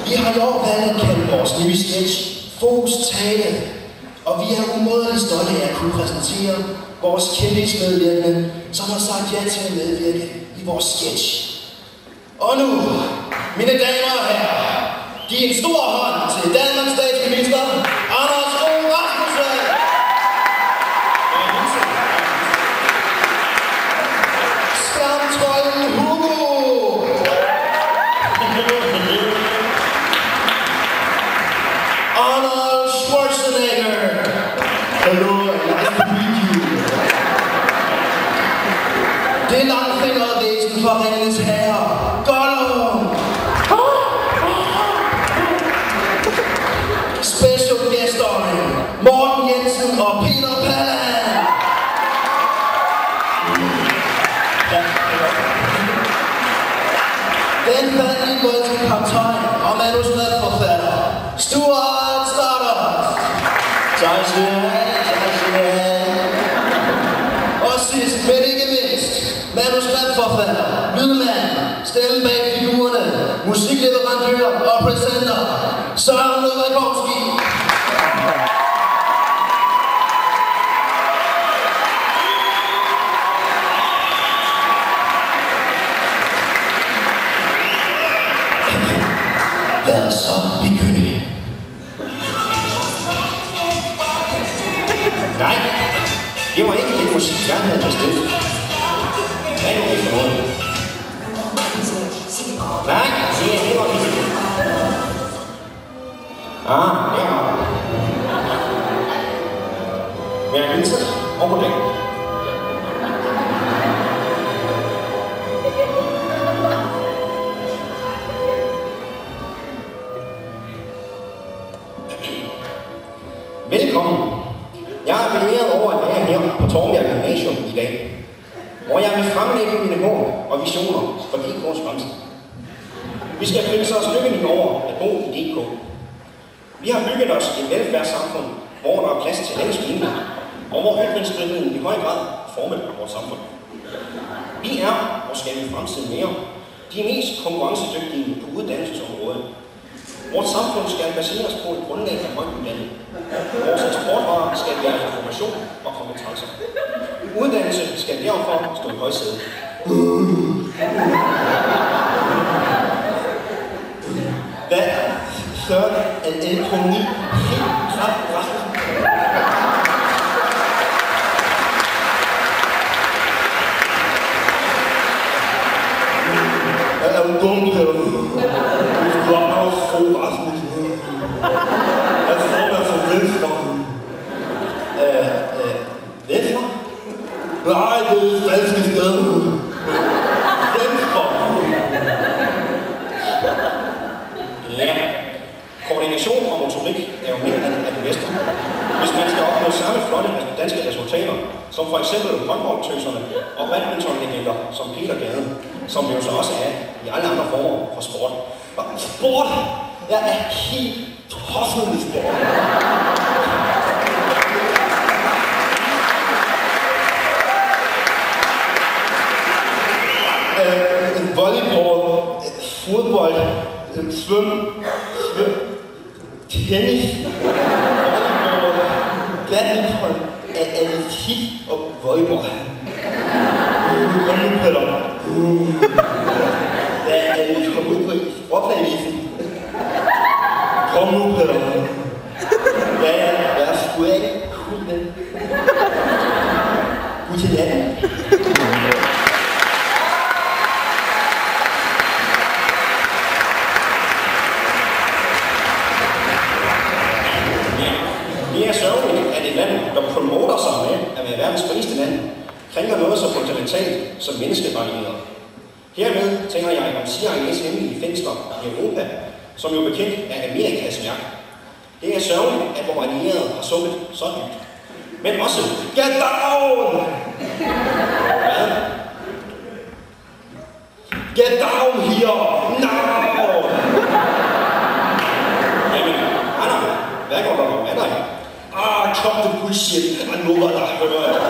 Vi har i år valgt at kalde vores nye sketch Fokus Tale, og vi er umådeligt stolte af at kunne præsentere vores kendismedvirkende, som har sagt ja til at medvirke i vores sketch. Og nu, mine damer og herrer, giv en stor hånd til Danmarks statsminister, Anders Fogh Rasmussen! Skamtrollen Hugo! Arnold Schwarzenegger! Hello, nice to meet you. Det langfingrede væsen fra Ringenes Herre, Gollum! Special guest starring Morten Jensen og Peter Pan! Den færdige goldske kaptajn og manuskriptforfatter, Stuart Stardust! Tak skal du have, tak skal du have. Og sidst, men ikke mindst, manuskriptforfatter, lydmand, stemme bag figurerne, musikleverandør og presenter, Søren Løvrekovski. Lad os så begynde. Nej, det var ikke det musik, jeg havde bestilt. Hvad er det for noget? Nej, det var ikke det. Ja. Men jeg hilser og goddag. Velkommen. Jeg er beæret over at være her på Tornbjerg Gymnasium i dag, hvor jeg vil fremlægge mine mål og visioner for DK's fremtid. Vi skal finde os lykkeligt over at bo i DK. Vi har bygget os et velfærdssamfund, hvor der er plads til lavest muligt, og hvor ytringsfriheden i høj grad former vores samfund. Vi er, og skal i fremtiden mere, de mest konkurrencedygtige på uddannelsesområdet. Vores samfund skal baseres på et grundlag af højt uddannet. Vores eksportvarer skal være information og kompetencer. Uddannelse skal derfor stå i højsædet. Hvad søren en elektronik helt kraft? Jeg er jo dum, Peter. Du skal bare Fogh Rasmussen. Jeg tror, jeg får venstre. Venstre? Nej, det er et falsk sted. Venstre. Ja. Koordination og motorik er jo mere af det bedste. Hvis man skal opnå samme flotte danske resultater, som for eksempel håndboldtøserne og badmintonlegender som Peter Gade, som vi jo så også er i alle andre former for sport. Og sport? Jeg er helt tosset med sport. Volleyball, fodbold, svøm, tennis, volleyball, badminton, atletik og volleyball. Kom nu, Peter. Hvad er det, kom ud på sportsanvisen? Kom nu, Peter. Jeg er sgu ikke cool med. Ud til landet. Det er sørgeligt, at et land, der promoter sig med at være verdens rigeste land, krænker noget så fundamentalt som menneskerettigheder. Hermed tænker jeg om CIA's hemmelige fængsler i Europa, som jo bekendt er Amerikas værk. Det er sørgeligt, at vores allierede har sukket så dybt. Men også, get down! Hvad? Get down here! Now! Jamen, Anna, hvad går der med dig? Cut the bullshit, I know what I heard.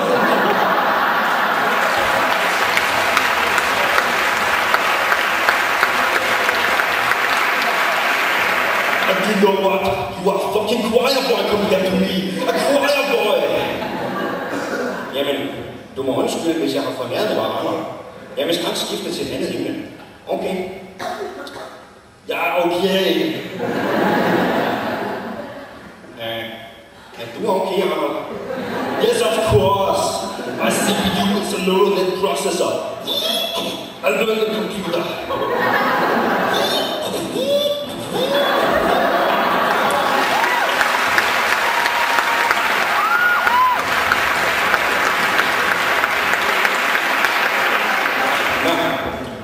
you know what? You are a fucking choir boy compared to me. A choir boy! Jamen, du må undskylde, hvis jeg har fornærmet dig, Arnold. Jeg vil straks skifte til et andet emne. Okay? Ja, okay. Er du okay, Arnold? Yes, of course. My CPU is a neural net processor. I learned the computer.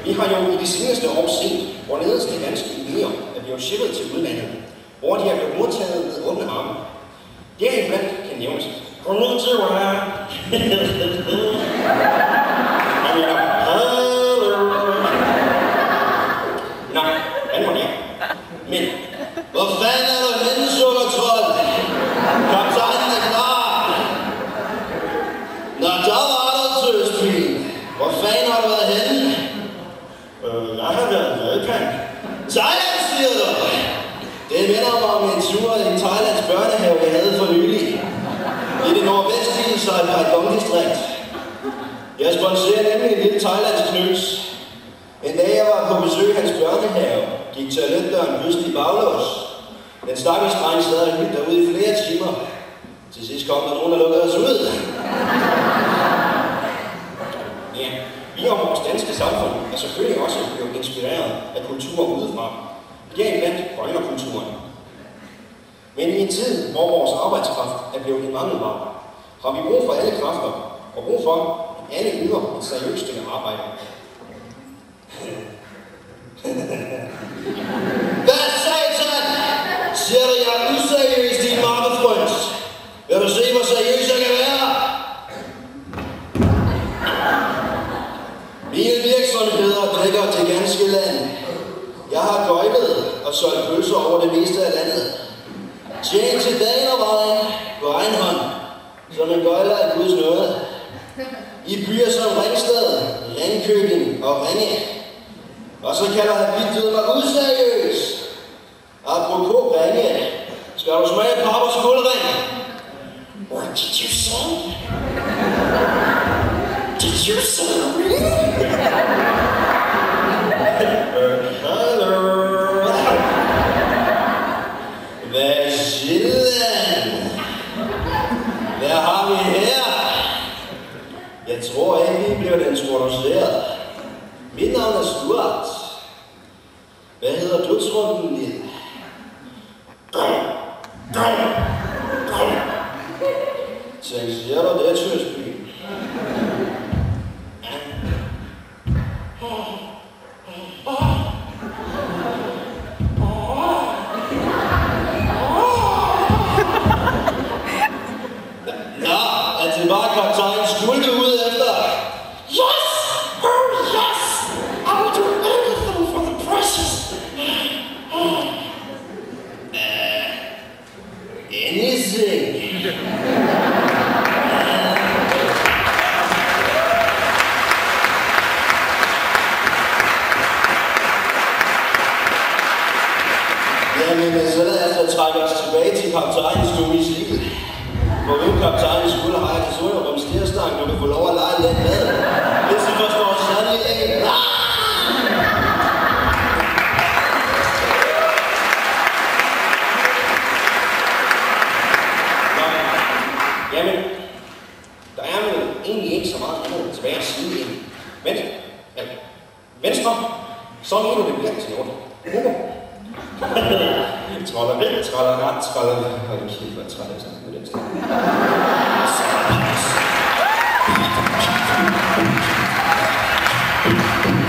Vi har jo i de seneste år set, hvorledes de danske idéer er blevet shippet til udlandet, hvor de er blevet modtaget med åbne arme. Deriblandt kan nævnes. Nej, han må det. Men, hvor fanden er der henne, sukkertrold? Kaptajnen er klar. Nå, der var der tøstvin. Hvor fanden har du været henne? Jeg har været i Japan. Thailand, siger du? Det minder mig om en tur i Thailands børnehave, jeg havde for nylig. I det nordvestlige Saigon-distrikt. Jeg sponsorerer nemlig en lille thailandsk knøs. En dag jeg var på besøg i hans børnehave, gik toiletdøren pludselig baglås. Den stakkels dreng sad og hyldte derude i flere timer. Til sidst kom der nogen, der lukkede os ud. Ja, vi og vores danske samfund er selvfølgelig også blevet inspireret af kulturer udefra. Deriblandt grønnerkulturen. Men i en tid, hvor vores arbejdskraft er blevet en mangelvare, har vi brug for alle kræfter og brug for, at alle yder et seriøst stykke arbejde. Hvad satan? Siger du, jeg er useriøs, din mammefrøns? Vil du se, hvor seriøs jeg kan være? Mine virksomheder drikker til ganske land. Jeg har gøjlet og solgt pølser over det meste af landet. Tjen til dagen og vejen på egen hånd, som en gøjler af Guds nåde. I byer som Ringsted, Ringkøbing og Ringe. Og så kalder han bittet mig useriøs. Apropos Ringe, skal du smage Pappers guldring? What did you say? Did you say me? Hello. Vagilland. Hvad har vi her? Jeg tror ikke, vi bliver introduceret. Mit navn er Stuart. Hvad hedder dødsrunden din? Så siger du det, Tøsby? Det var kaptajn Skulte ud efter. Yes! Oh yes! I will do anything for the precious. Anything. Jamen, så lad os trække os tilbage til kaptajnens domicil. Hvor hvem kaptajnen skulle have til Sønderrum Stierstang, du kan få lov at lege lidt med. Hvis du forstår sandelig ikke. Jamen, der er vel egentlig ikke så meget andet tilbage at sige end. Men, ja, venstre, så mener du det bliver til noget. Trollervæk, trollerret, trollervæk. Hold kæft, hvor træt jeg sådan med den sted. Thank you.